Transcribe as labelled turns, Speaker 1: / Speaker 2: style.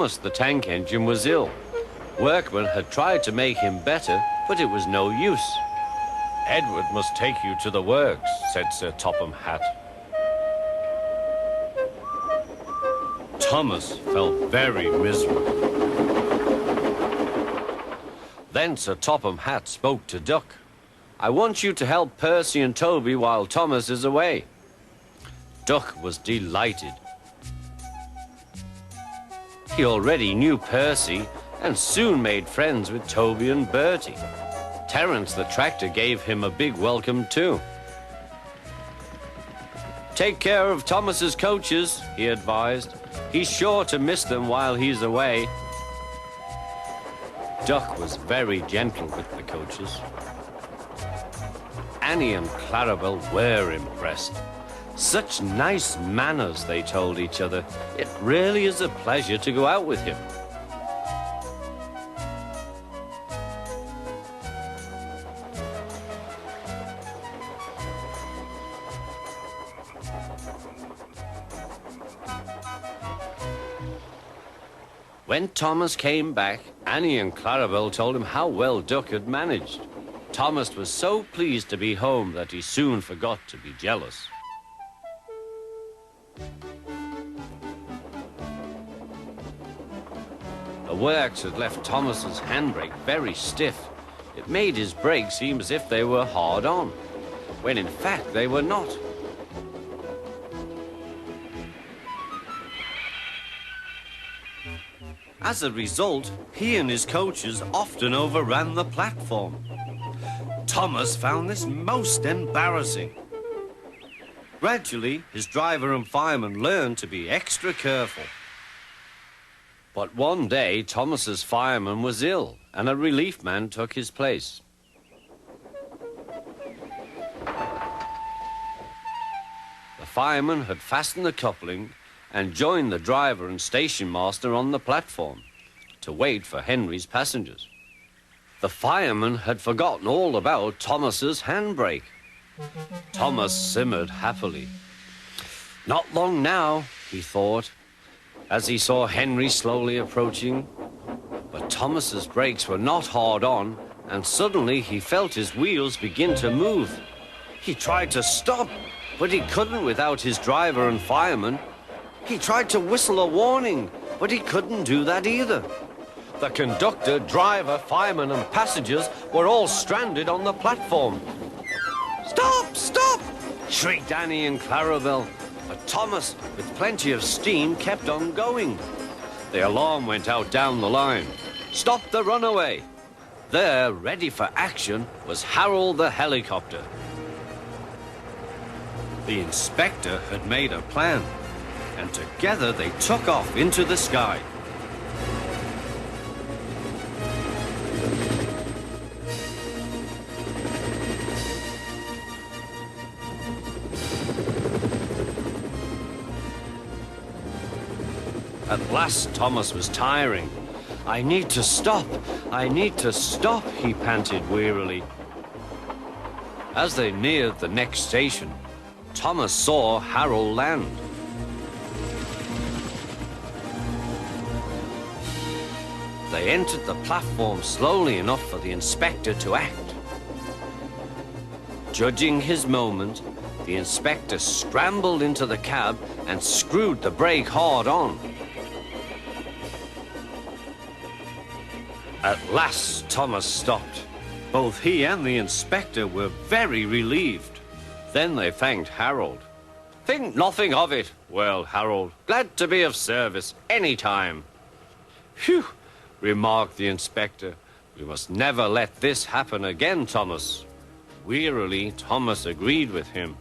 Speaker 1: Thomas the tank engine was ill. Workmen had tried to make him better, but it was no use. "Edward must take you to the works," said Sir Topham Hatt. Thomas felt very miserable. Then Sir Topham Hatt spoke to Duck. "I want you to help Percy and Toby while Thomas is away." Duck was delighted. He already knew Percy and soon made friends with Toby and Bertie. Terence the tractor gave him a big welcome too. "Take care of Thomas's coaches," he advised. "He's sure to miss them while he's away." Duck was very gentle with the coaches. Annie and Clarabel were impressed. Such nice manners, they told each other. It really is a pleasure to go out with him. When Thomas came back, Annie and Clarabel told him how well Duck had managed. Thomas was so pleased to be home that he soon forgot to be jealous. The works had left Thomas's handbrake very stiff. It made his brakes seem as if they were hard on, when in fact they were not. As a result, he and his coaches often overran the platform. Thomas found this most embarrassing. Gradually, his driver and fireman learned to be extra careful. But one day, Thomas's fireman was ill, and a relief man took his place. The fireman had fastened the coupling and joined the driver and station master on the platform to wait for Henry's passengers. The fireman had forgotten all about Thomas's handbrake. Thomas simmered happily. Not long now, he thought, as he saw Henry slowly approaching. But Thomas's brakes were not hard on, and suddenly he felt his wheels begin to move. He tried to stop, but he couldn't without his driver and fireman. He tried to whistle a warning, but he couldn't do that either. The conductor, driver, fireman, and passengers were all stranded on the platform. "Stop! Stop!" shrieked Annie and Clarabel. But Thomas, with plenty of steam, kept on going. The alarm went out down the line. "Stop the runaway!" There, ready for action, was Harold the helicopter. The inspector had made a plan, and together they took off into the sky. At last, Thomas was tiring. "I need to stop. I need to stop," he panted wearily. As they neared the next station, Thomas saw Harold land. They entered the platform slowly enough for the inspector to act. Judging his moment, the inspector scrambled into the cab and screwed the brake hard on. At last, Thomas stopped. Both he and the inspector were very relieved. Then they thanked Harold. "Think nothing of it." "Well, Harold, glad to be of service any time." "Phew," remarked the inspector. "We must never let this happen again, Thomas." Wearily, Thomas agreed with him.